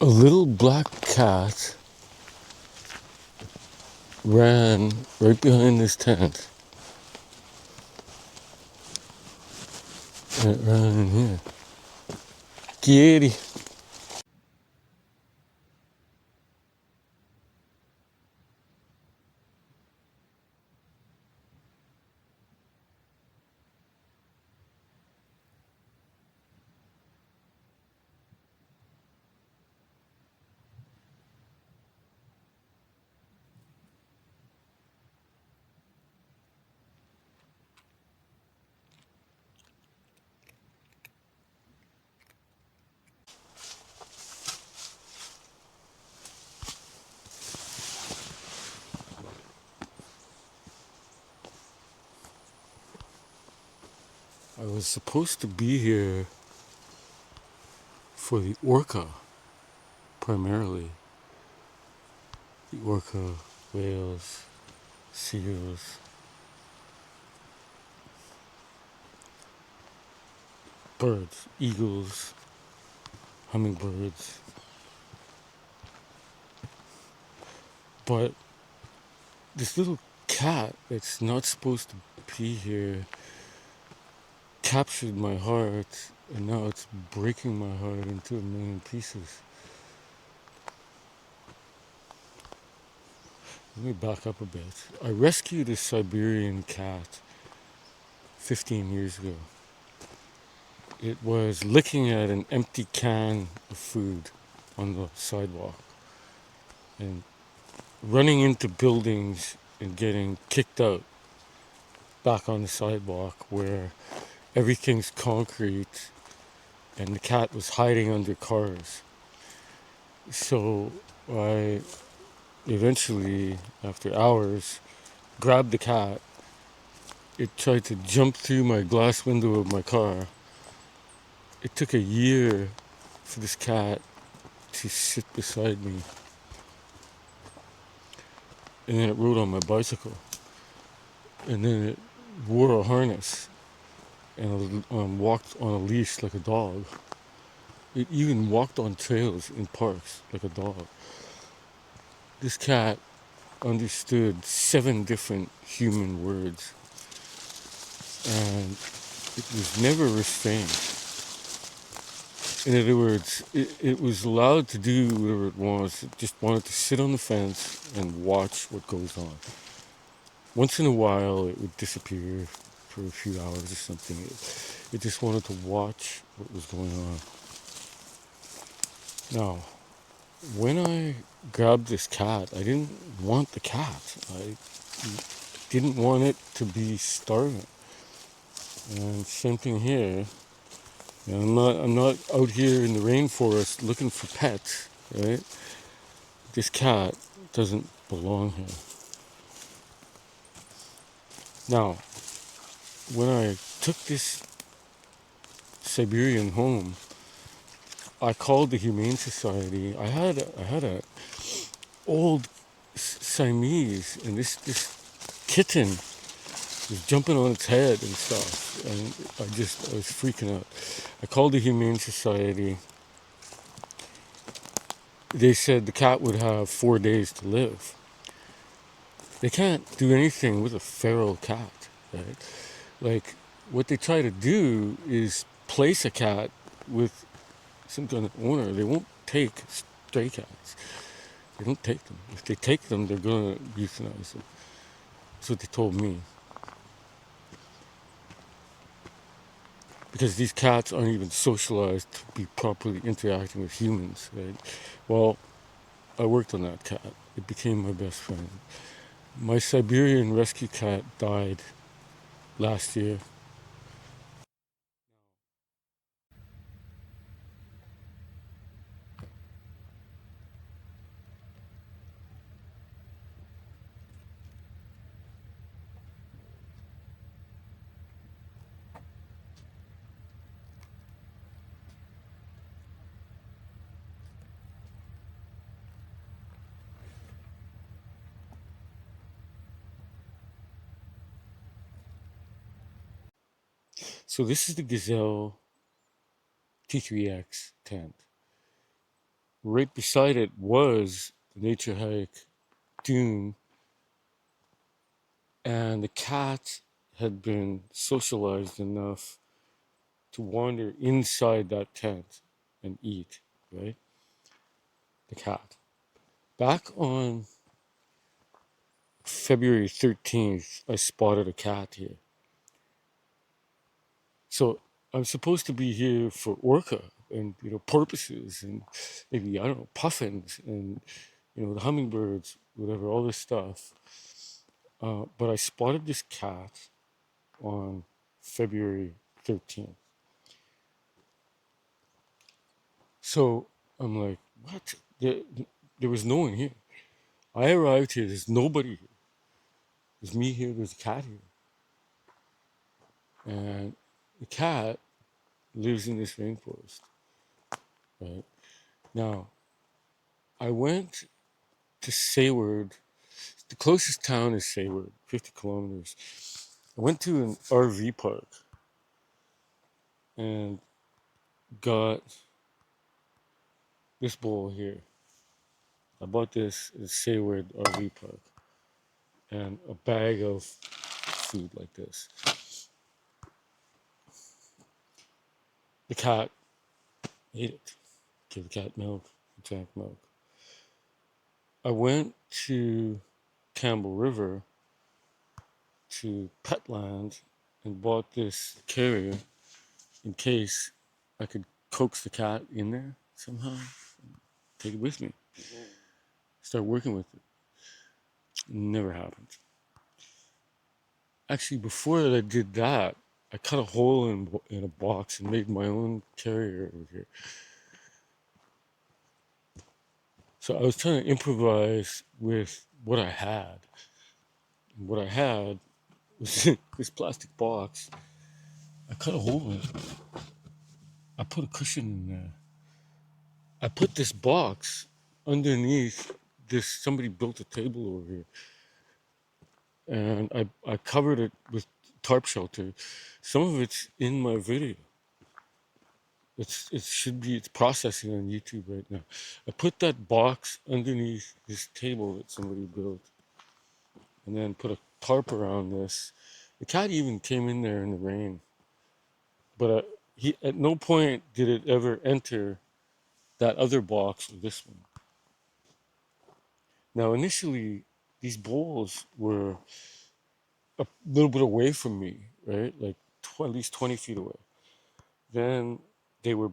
A little black cat ran right behind this tent. And it ran in here. Kitty. I was supposed to be here for the orca, primarily. The orca, whales, seals, birds, eagles, hummingbirds. But this little cat that's not supposed to be here captured my heart, and now it's breaking my heart into a million pieces. Let me back up a bit. I rescued a Siberian cat 15 years ago. It was licking at an empty can of food on the sidewalk and running into buildings and getting kicked out back on the sidewalk where everything's concrete and the cat was hiding under cars. So I eventually, after hours, grabbed the cat. It tried to jump through my glass window of my car. It took a year for this cat to sit beside me. And then it rode on my bicycle. And then it wore a harness and walked on a leash like a dog. It even walked on trails in parks like a dog. This cat understood 7 different human words, and it was never restrained. In other words, it was allowed to do whatever it wants. It just wanted to sit on the fence and watch what goes on. Once in a while, it would disappear for a few hours or something. It just wanted to watch what was going on. Now, when I grabbed this cat, I didn't want the cat. I didn't want it to be starving. And same thing here. You know, I'm not out here in the rainforest looking for pets, right? This cat doesn't belong here. Now, when I took this Siberian home, I called the Humane Society. I had a old Siamese, and this kitten was jumping on its head and stuff, and I was freaking out. I called the Humane Society. They said the cat would have 4 days to live. They can't do anything with a feral cat, right? Like, what they try to do is place a cat with some kind of owner. They won't take stray cats. They don't take them. If they take them, they're gonna euthanize them. That's what they told me. Because these cats aren't even socialized to be properly interacting with humans, right? Well, I worked on that cat. It became my best friend. My Siberian rescue cat died last year. So this is the Gazelle T3X tent. Right beside it was the nature hike dune, and the cat had been socialized enough to wander inside that tent and eat, right? The cat. Back on February 13th, I spotted a cat here. So I'm supposed to be here for orca and porpoises and maybe I don't know puffins and the hummingbirds, whatever, all this stuff. But I spotted this cat on February 13th. So I'm like, what? There was no one here. I arrived here. There's nobody here. There's me here. There's a cat here, and the cat lives in this rainforest. Right now, I went to Sayward. The closest town is Sayward, 50 kilometers. I went to an RV park and got this bowl here. I bought this at Sayward RV park and a bag of food like this. The cat ate it. Give the cat milk. He drank milk. I went to Campbell River to Petland and bought this carrier in case I could coax the cat in there somehow. Take it with me. Start working with it. Never happened. Actually, before I did that, I cut a hole in a box and made my own carrier over here. So I was trying to improvise with what I had. And what I had was this plastic box. I cut a hole in it. I put a cushion in there. I put this box underneath this. Somebody built a table over here, and I covered it with tarp shelter. Some of it's in my video. It's processing on YouTube right now. I put that box underneath this table that somebody built, and then put a tarp around this. The cat even came in there in the rain, but he at no point did it ever enter that other box or this one. Now initially, these bowls were a little bit away from me, right, like at least 20 feet away. Then they were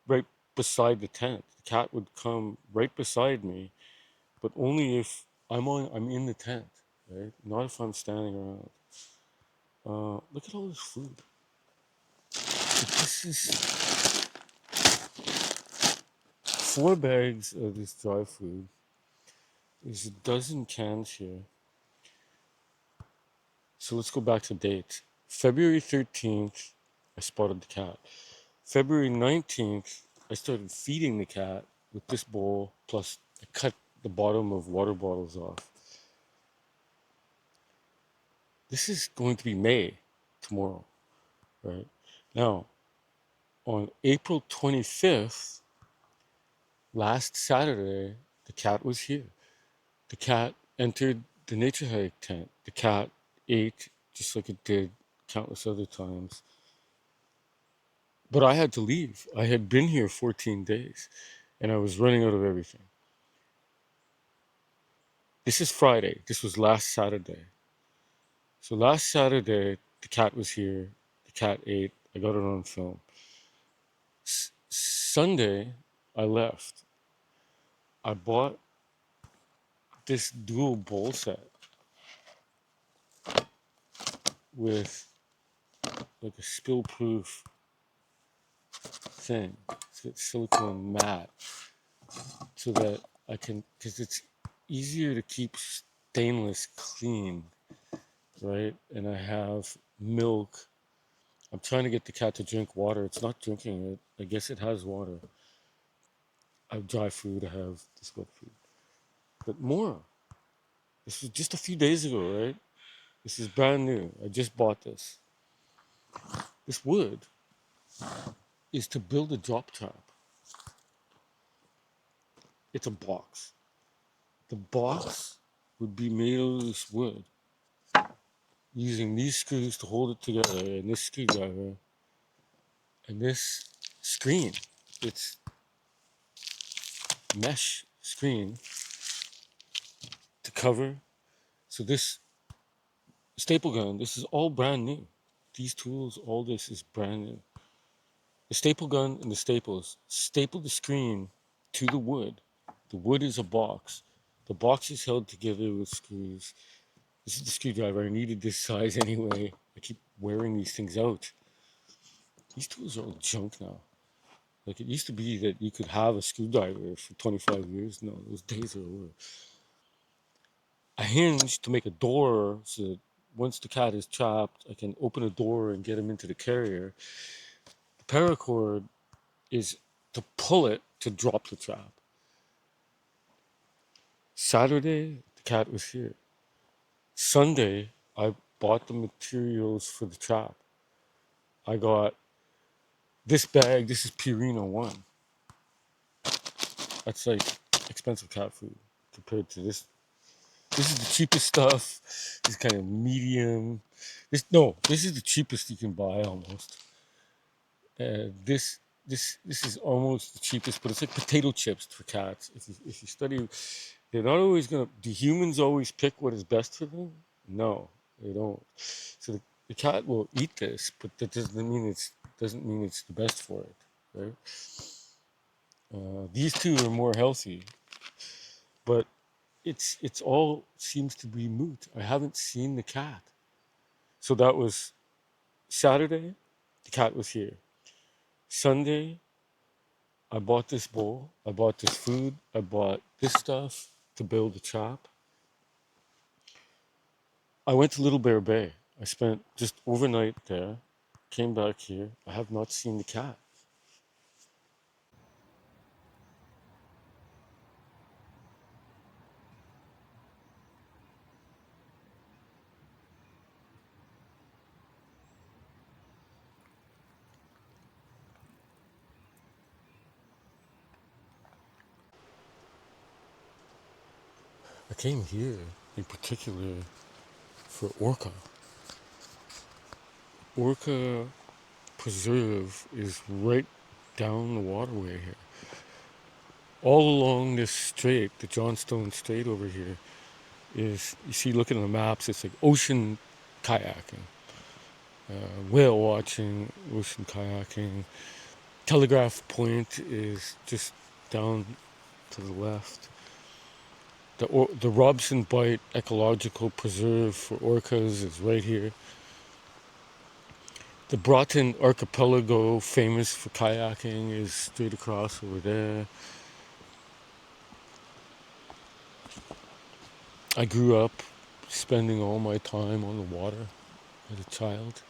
right beside the tent. The cat would come right beside me, but only if I'm in the tent, right? Not if I'm standing around. Look at all this food. This is 4 bags of this dry food. There's a dozen cans here. So let's go back to dates. February 13th, I spotted the cat. February 19th, I started feeding the cat with this bowl, plus I cut the bottom of water bottles off. This is going to be May tomorrow, right? Now, on April 25th, last Saturday, the cat was here. The cat entered the nature hike tent. The cat ate just like it did countless other times. But I had to leave. I had been here 14 days and I was running out of everything. This is Friday. This was last Saturday. So last Saturday, the cat was here. The cat ate. I got it on film. Sunday, I left. I bought this dual bowl set with like a spill proof thing. It's got silicone mat so that I can, because it's easier to keep stainless clean, right? And I have milk. I'm trying to get the cat to drink water. It's not drinking it. I guess it has water. I have dry food. I have this wet food. But more. This was just a few days ago, right? This is brand new. I just bought this. This wood is to build a drop trap. it's a box. The box would be made out of this wood using these screws to hold it together and this screwdriver and this screen. It's mesh screen to cover. So this staple gun, this is all brand new. These tools, all this is brand new. The staple gun and the staples staple the screen to the wood. The wood is a box. The box is held together with screws. This is the screwdriver. I needed this size anyway. I keep wearing these things out. These tools are all junk now. Like it used to be that you could have a screwdriver for 25 years. No, those days are over. A hinge to make a door so that once the cat is trapped, I can open a door and get him into the carrier. The paracord is to pull it to drop the trap. Saturday, the cat was here. Sunday, I bought the materials for the trap. I got this bag. This is Purina 1. That's like expensive cat food compared to this. This is the cheapest stuff. This kind of medium. This is the cheapest you can buy almost. This is almost the cheapest, but it's like potato chips for cats. If you study, they're not always gonna. Do humans always pick what is best for them? No, they don't. So the cat will eat this, but that doesn't mean it's the best for it, right? These two are more healthy, but it's all seems to be moot. I haven't seen the cat. So that was Saturday. The cat was here. Sunday, I bought this bowl. I bought this food. I bought this stuff to build the trap. I went to Little Bear Bay. I spent just overnight there. Came back here. I have not seen the cat. I came here in particular for orca. Orca Preserve is right down the waterway here. All along this strait, the Johnstone Strait over here, is, you see, looking at the maps, it's like ocean kayaking, whale watching, ocean kayaking. Telegraph Point is just down to the left. The Robson Bight Ecological Preserve for orcas is right here. The Broughton Archipelago, famous for kayaking, is straight across over there. I grew up spending all my time on the water as a child.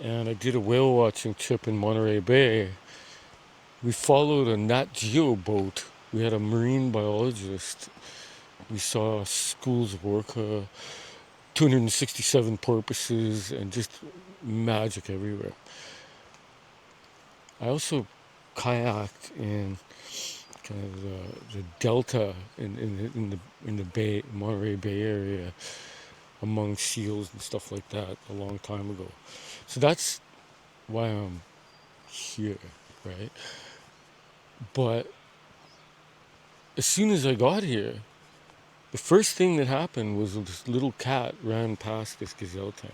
And I did a whale watching trip in Monterey Bay. We followed a Nat Geo boat. We had a marine biologist. We saw schools of orca, 267 porpoises, and just magic everywhere. I also kayaked in kind of the delta in the Bay, Monterey Bay area, among seals and stuff like that a long time ago. So that's why I'm here, right? But as soon as I got here, the first thing that happened was this little cat ran past this gazelle tank.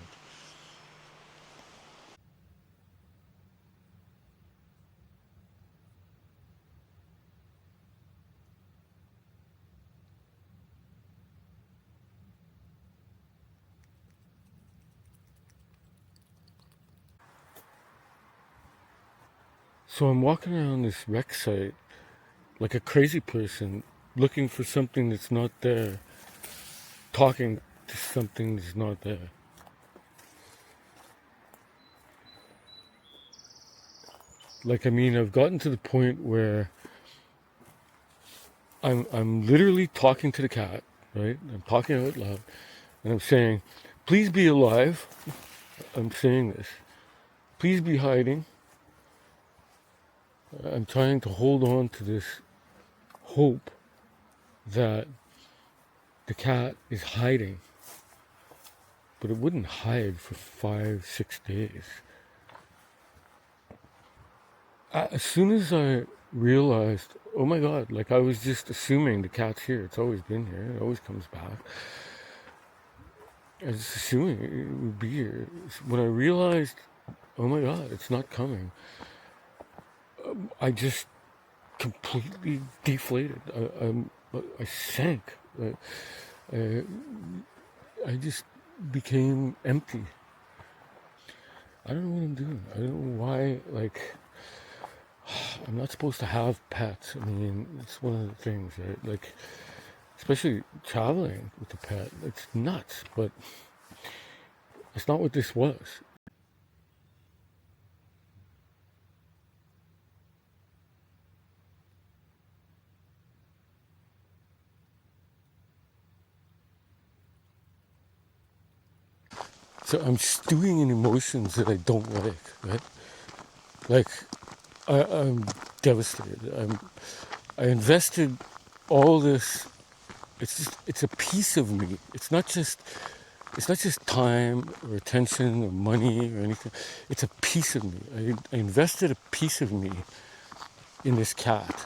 So I'm walking around this wreck site like a crazy person, looking for something that's not there, talking to something that's not there. Like, I mean, I've gotten to the point where I'm literally talking to the cat, right? I'm talking out loud, and I'm saying, "Please be alive." I'm saying this. "Please be hiding." I'm trying to hold on to this hope that the cat is hiding, but it wouldn't hide for 5, 6 days. As soon as I realized, oh my God, like I was just assuming the cat's here. It's always been here. It always comes back. I was just assuming it would be here. When I realized, oh my God, it's not coming, I just completely deflated. I sank. I, I just became empty. I don't know what I'm doing. I don't know why, like, I'm not supposed to have pets. I mean, it's one of the things, right? Like, especially traveling with a pet, it's nuts, but it's not what this was. So I'm stewing in emotions that I don't like, right? Like, I'm devastated. I invested all this. It's a piece of me. It's not just time or attention or money or anything. It's a piece of me. I invested a piece of me in this cat.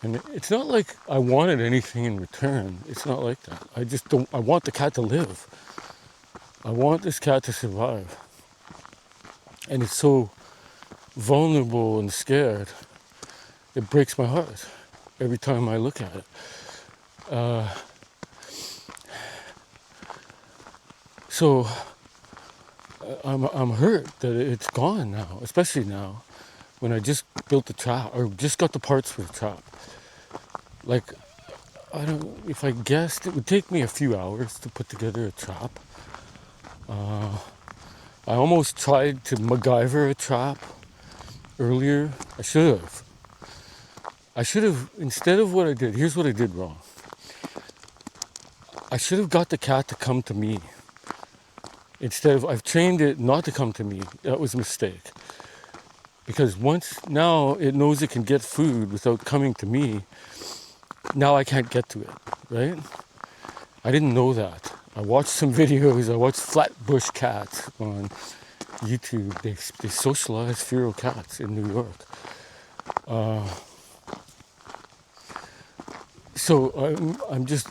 And it's not like I wanted anything in return. It's not like that. I just don't, I want the cat to live. I want this cat to survive. And it's so vulnerable and scared. It breaks my heart every time I look at it. Uh, so I'm hurt that it's gone now, especially now when I just built the trap or just got the parts for the trap. Like, I don't, if I guessed, it would take me a few hours to put together a trap. I almost tried to MacGyver a trap earlier. I should have, instead of what I did, here's what I did wrong. I should have got the cat to come to me. Instead of, I've trained it not to come to me. That was a mistake. Because once, now it knows it can get food without coming to me. Now I can't get to it, right? I didn't know that. I watched some videos. I watched Flatbush cats on YouTube. They socialize feral cats in New York. Uh, so I'm just,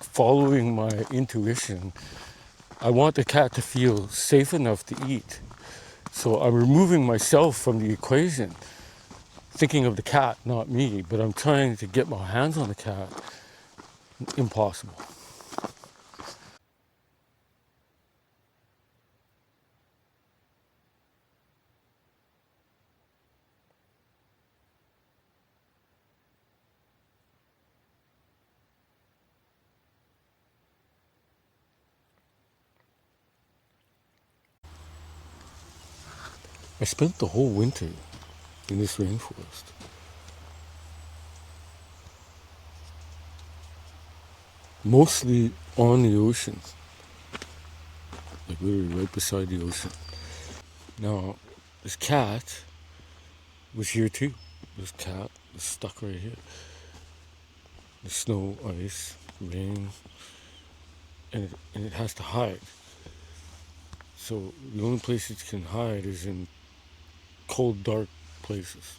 following my intuition. I want the cat to feel safe enough to eat. So I'm removing myself from the equation, thinking of the cat, not me, but I'm trying to get my hands on the cat. Impossible. I spent the whole winter in this rainforest, mostly on the ocean, like literally right beside the ocean. Now, this cat was here too. This cat was stuck right here. The snow, ice, rain, and it has to hide. So the only place it can hide is in cold, dark places.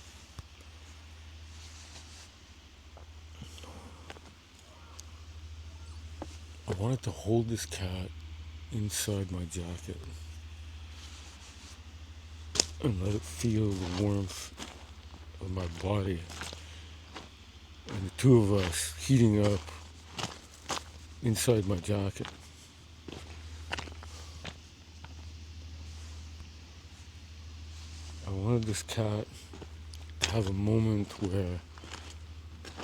I wanted to hold this cat inside my jacket and let it feel the warmth of my body and the two of us heating up inside my jacket. I wanted this cat to have a moment where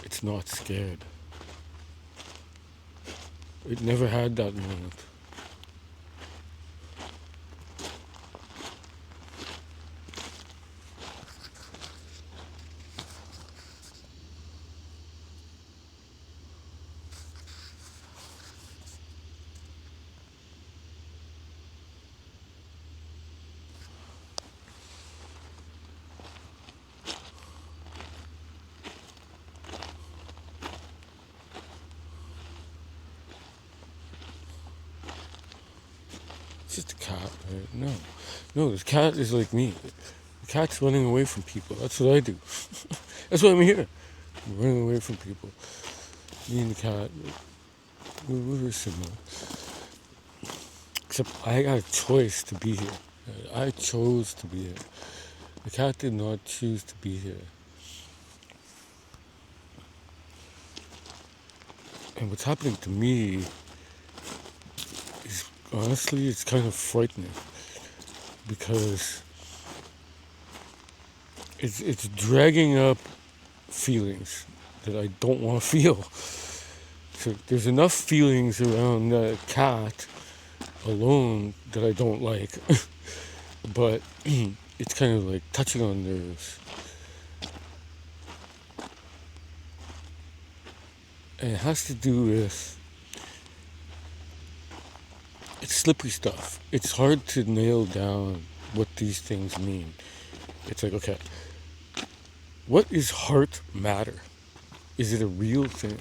it's not scared. It never had that moment. it's just a cat, right? No, no, this cat is like me. The cat's running away from people. That's what I do. That's why I'm here. I'm running away from people. Me and the cat, we're very similar. Except I got a choice to be here. I chose to be here. The cat did not choose to be here. And what's happening to me is, honestly, it's kind of frightening because it's dragging up feelings that I don't want to feel. So there's enough feelings around the cat alone that I don't like, but it's kind of like touching on nerves. And it has to do with, it's slippery stuff. It's hard to nail down what these things mean. It's like, okay, what is heart matter? Is it a real thing?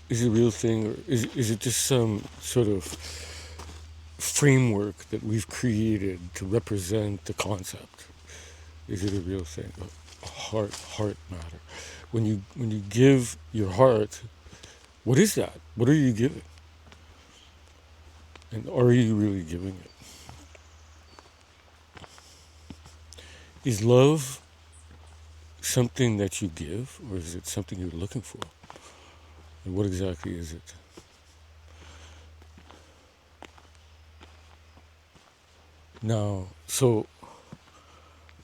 Is it a real thing, or is it just some sort of framework that we've created to represent the concept? Is it a real thing? Heart matter. When you give your heart, what is that? What are you giving? And are you really giving it? Is love something that you give, or is it something you're looking for? And what exactly is it? Now, so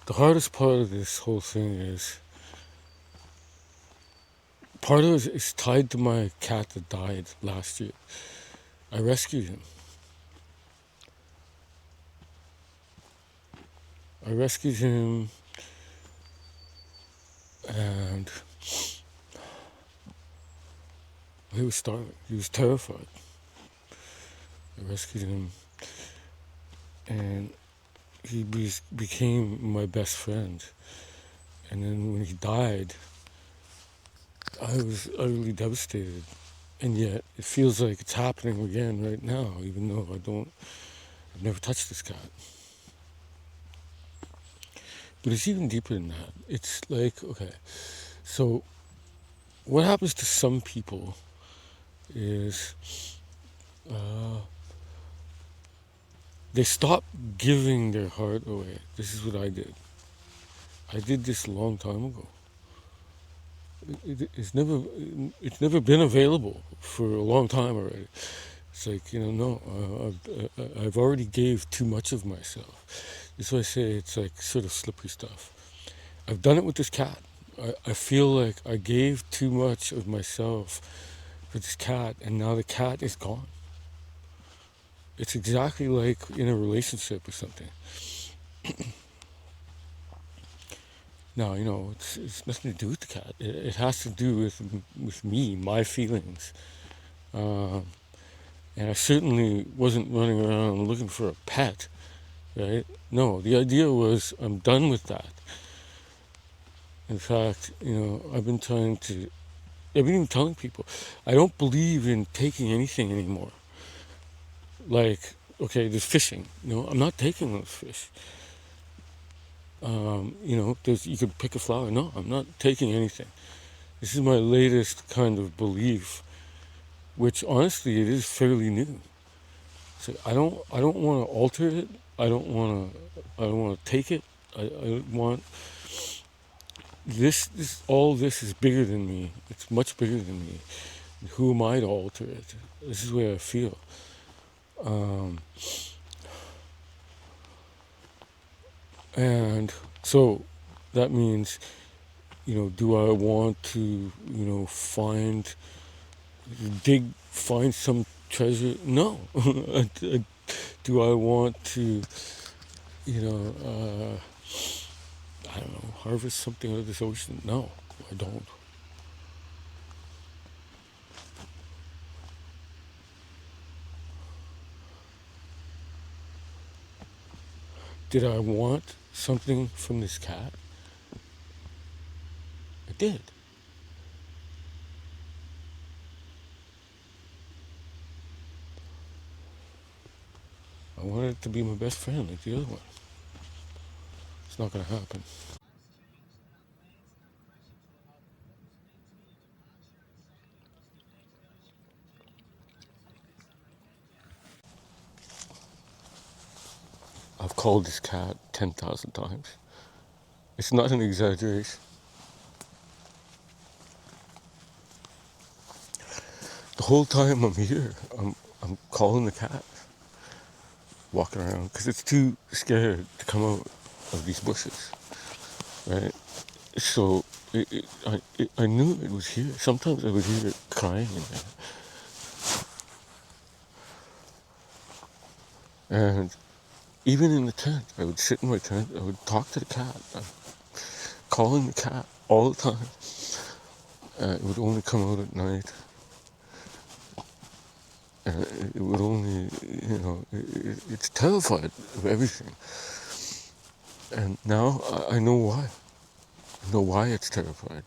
the hardest part of this whole thing is, part of it is tied to my cat that died last year. I rescued him. I rescued him, and he was starving. He was terrified. I rescued him, and he became my best friend. And then when he died, I was utterly devastated. And yet, it feels like it's happening again right now, even though I've never touched this cat. But it's even deeper than that. It's like, okay, so what happens to some people is they stop giving their heart away. This is what I did. I did this a long time ago. It's never been available for a long time already. It's like, no, I've already gave too much of myself. That's why I say it's like sort of slippery stuff. I've done it with this cat. I feel like I gave too much of myself for this cat, and now the cat is gone. It's exactly like in a relationship or something. Now, it's nothing to do with the cat. It has to do with me, my feelings. Um, and I certainly wasn't running around looking for a pet, right? No, the idea was I'm done with that. In fact, I've been even telling people, I don't believe in taking anything anymore. Like, okay, there's fishing. I'm not taking those fish. You could pick a flower. No, I'm not taking anything. This is my latest kind of belief, which honestly it is fairly new. So I don't want to alter it. I don't want to take it. I want all this is bigger than me. It's much bigger than me. Who am I to alter it? This is where I feel. Um, and so that means, do I want to, find some treasure? No. Do I want to, you know, I don't know, harvest something out of this ocean? No, I don't. Did I want something from this cat? I did. I want it to be my best friend like the other one. It's not gonna happen. I've called this cat 10,000 times. It's not an exaggeration. The whole time I'm here, I'm calling the cat, walking around, because it's too scared to come out of these bushes, right? So I knew it was here. Sometimes I would hear it crying in there. And even in the tent, I would sit in my tent, I would talk to the cat. I'm calling the cat all the time. It would only come out at night. And it would only, it's terrified of everything. And now I know why. I know why it's terrified.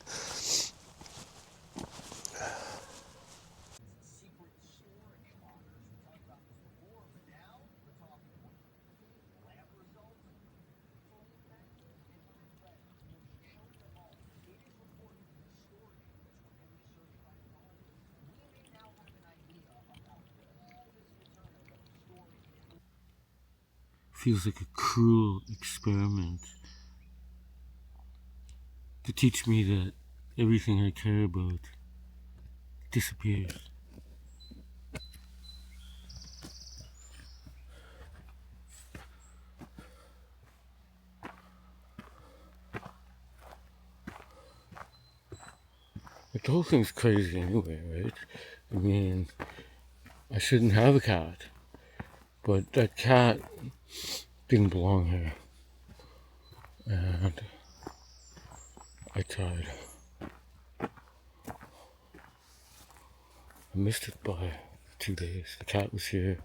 Feels like a cruel experiment to teach me that everything I care about disappears. But the whole thing's crazy anyway, right? I mean, I shouldn't have a cat, but that cat didn't belong here. And I tried. I missed it by 2 days. The cat was here.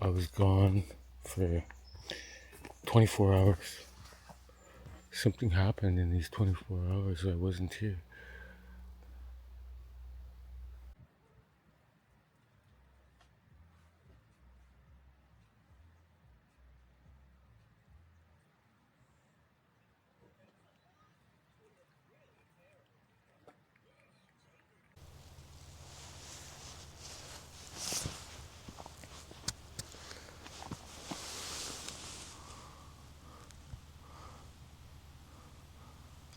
I was gone for 24 hours. Something happened in these 24 hours. I wasn't here.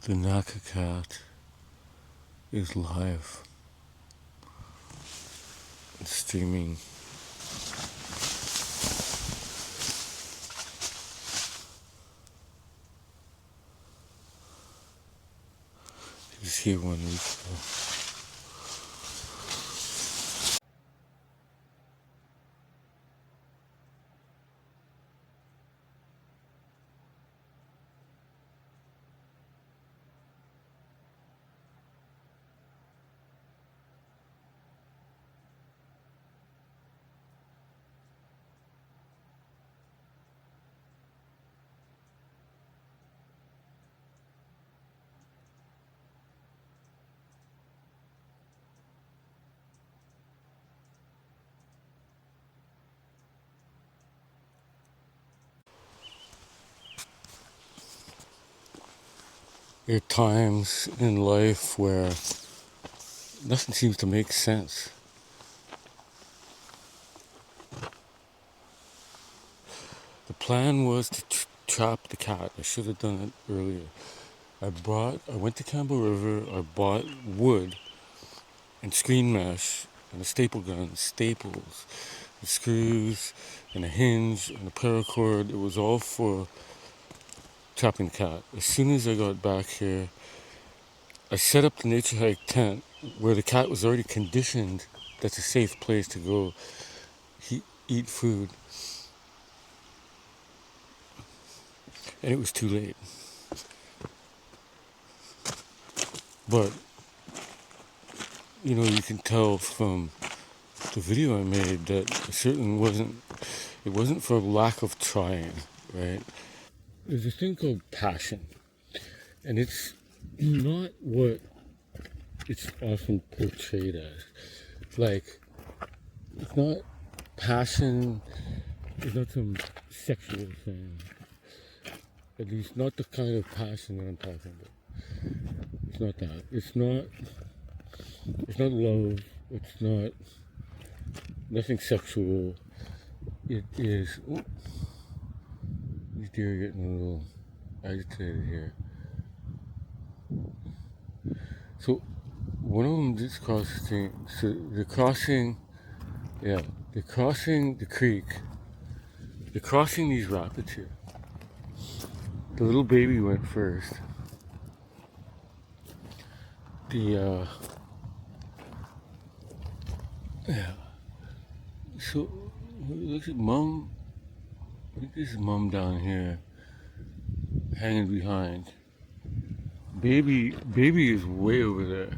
The Naka cat is live and streaming. He was here 1 week ago. There are times in life where nothing seems to make sense. The plan was to trap the cat. I should have done it earlier. I went to Campbell River, I bought wood and screen mesh and a staple gun, staples, and screws, and a hinge and a paracord. It was all for trapping the cat. As soon as I got back here, I set up the nature hike tent where the cat was already conditioned. That's a safe place to go eat food. And it was too late. But, you can tell from the video I made that it wasn't for lack of trying, right? There's a thing called passion, and it's not what it's often portrayed as. Like, it's not passion It's not some sexual thing. At least not the kind of passion that I'm talking about. It's not that. It's not love. It's not nothing sexual. It is. Oh, these deer are getting a little agitated here. So one of them just crossing. So they're crossing. Yeah, they're crossing the creek. They're crossing these rapids here. The little baby went first. The yeah. So look at mom. I think this is mom down here, hanging behind. Baby is way over there.